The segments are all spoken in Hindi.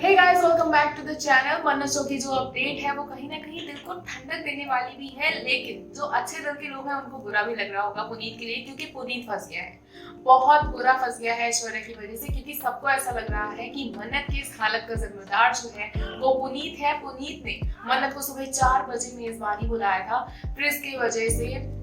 Hey guys, welcome back to the channel. Mannat show की जो अपडेट है वो कहीं ना कहीं दिल को ठंडक देने वाली भी है, लेकिन जो अच्छे दिल के लोग हैं उनको बुरा भी लग रहा होगा पुनीत के लिए, क्योंकि पुनीत फंस गया है, बहुत बुरा फंस गया है ऐश्वर्या की वजह से। क्योंकि सबको ऐसा लग रहा है कि मन्नत की इस हालत का जिम्मेदार जो है वो पुनीत है। पुनीत ने मन्नत को सुबह 4 बजे मेजबानी बुलाया था फ्रिज की वजह से,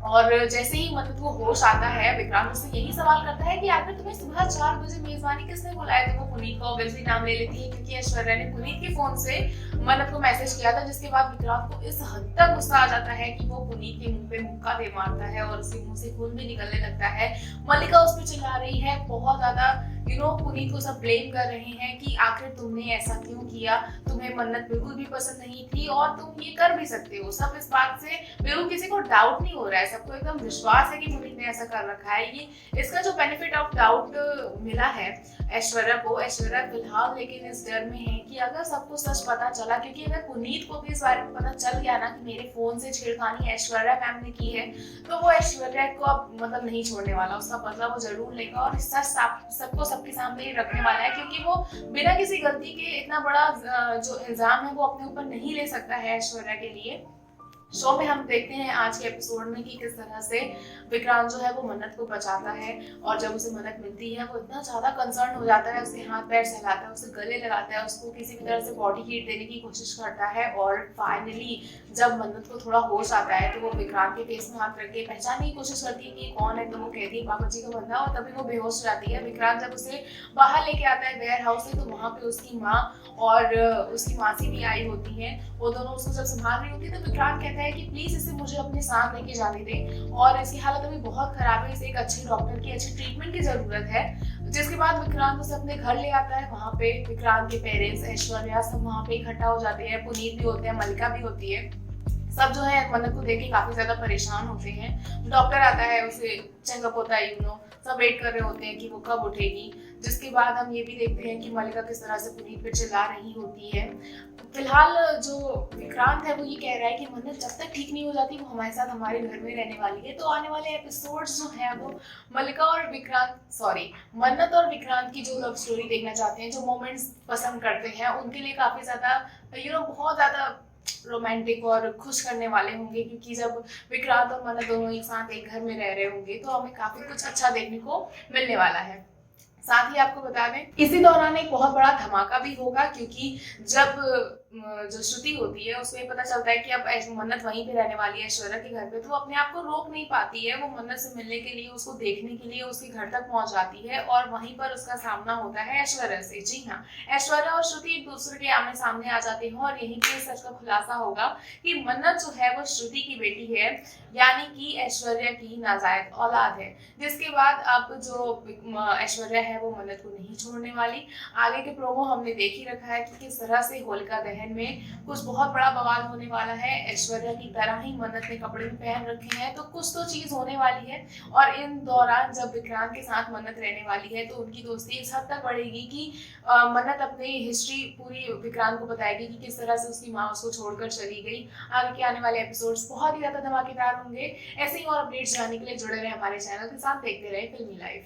और जैसे ही मन्नत को होश आता है विक्रांत उससे यही सवाल करता है कि आखिर तुम्हें सुबह 4 बजे मेजबानी किसने बुलाया। तो वो पुनीत का ऑब्वियसली नाम ले लेती है, क्योंकि ऐश्वर्या ने पुनीत के फोन से मन्नत को मैसेज किया था, जिसके बाद विक्रांत को इस हद तक गुस्सा आ जाता है कि वो पुनीत के मुंह पे मुक्का दे मारता है और उसके मुंह से खून भी निकलने लगता है। मल्लिका उस पर चिल्ला रही है बहुत ज्यादा, पुनीत को सब ब्लेम कर रहे हैं कि आखिर तुमने ऐसा क्यों किया, तुम्हें मन्नत बिल्कुल भी पसंद नहीं थी और तुम ये कर भी सकते हो। सब इस बात से बिल्कुल किसी को डाउट नहीं हो रहा है, सबको एकदम विश्वास है कि पुनीत ने ऐसा कर रखा है। ये इसका जो बेनिफिट ऑफ डाउट मिला है ऐश्वर्या को, ऐश्वर्या फिलहाल लेकिन इस डर में है कि अगर सबको सच पता चला, क्योंकि अगर पुनीत को भी इस बारे में पता चल गया ना कि मेरे फोन से छेड़खानी ऐश्वर्या मैम ने की है, तो वो ऐश्वर्या को अब नहीं छोड़ने वाला, उसका बदला वो जरूर लेगा और सच सबको सबके सामने ही रखने वाला है। क्योंकि वो बिना किसी गलती के इतना बड़ा जो इल्जाम है वो अपने ऊपर नहीं ले सकता है ऐश्वर्या के लिए। शो में हम देखते हैं आज के एपिसोड में कि किस तरह से विक्रांत जो है वो मन्नत को बचाता है, और जब उसे मन्नत मिलती है वो इतना ज्यादा कंसर्न हो जाता है, उसके हाथ पैर सहलाता है, उसे गले लगाता है, उसको किसी भी तरह से बॉडी हीट देने की कोशिश करता है। और फाइनली जब मन्नत को थोड़ा होश आता है तो वो विक्रांत के फेस में हाथ रख के पहचानने की कोशिश करती है कि कौन है, तो वो कहती है पापा जी का बंदा, और तभी वो बेहोश हो जाती है। विक्रांत जब उसे बाहर लेके आता है वेयर हाउस से, तो वहां पे उसकी माँ और उसकी मासी भी आई होती है। वो दोनों उसको जब संभाल रही होती है तो विक्रांत कहता है कि प्लीज इसे मुझे अपने साथ लेके जाने दे, और इसकी हालत अभी बहुत खराब है, इसे एक अच्छे डॉक्टर की अच्छी ट्रीटमेंट की जरूरत है। जिसके बाद विक्रांत उसे अपने घर ले आता है। वहां पे विक्रांत के पेरेंट्स, ऐश्वर्या, सब वहां पे इकट्ठा हो जाते हैं, पुनीत भी होते हैं, मल्लिका भी होती है। सब जो है मन्नत को देख के काफी ज्यादा परेशान होते हैं। डॉक्टर आता है, उसे चेकअप होता है, सब वेट कर रहे होते हैं कि वो कब उठेगी। जिसके बाद हम ये भी देखते हैं कि मल्लिका किस तरह से पुनीत पे चिल्ला रही होती है। फिलहाल जो विक्रांत है वो ये कह रहा है कि मन्नत जब तक ठीक नहीं हो जाती वो हमारे साथ हमारे घर में रहने वाली है। तो आने वाले एपिसोड्स जो है वो मन्नत और विक्रांत की जो लव स्टोरी देखना चाहते हैं, जो मोमेंट्स पसंद करते हैं, उनके लिए काफी ज्यादा बहुत ज्यादा रोमांटिक और खुश करने वाले होंगे। क्योंकि जब विक्रांत और मन्नत दोनों एक साथ एक घर में रह रहे होंगे तो हमें काफी कुछ अच्छा देखने को मिलने वाला है। साथ ही आपको बता दें इसी दौरान एक बहुत बड़ा धमाका भी होगा, क्योंकि जब जो श्रुति होती है उसको पता चलता है कि अब मन्नत वहीं पे रहने वाली है ऐश्वर्या के घर पे, तो वो अपने आप को रोक नहीं पाती है। वो मन्नत से मिलने के लिए, उसको देखने के लिए उसके घर तक पहुंच जाती है, और वहीं पर उसका सामना होता है ऐश्वर्या से। जी हाँ, ऐश्वर्या और श्रुति एक दूसरे के आमने सामने आ जाते हैं, और यहीं पे सच का खुलासा होगा कि मन्नत जो है वो श्रुति की बेटी है, यानी कि ऐश्वर्या की नाजायज औलाद है। जिसके बाद अब जो ऐश्वर्या है वो मन्नत को नहीं छोड़ने वाली। आगे के प्रोमो हमने देख ही रखा है कि किस तरह से होलिका दहन में कुछ बहुत बड़ा बवाल होने वाला है। ऐश्वर्या की तरह ही मन्नत ने कपड़े भी पहन रखे हैं, तो कुछ तो चीज होने वाली है। और इन दौरान जब विक्रांत के साथ मन्नत रहने वाली है तो उनकी दोस्ती इस हद तक बढ़ेगी कि मन्नत अपनी हिस्ट्री पूरी विक्रांत को बताएगी कि किस तरह से उसकी माँ उसको छोड़कर चली गई। आगे के आने वाले एपिसोड्स बहुत ही ज्यादा धमाकेदार होंगे। ऐसे ही और अपडेट्स जानने के लिए जुड़े रहे हमारे चैनल के साथ, देखते रहे फिल्मी लाइफ।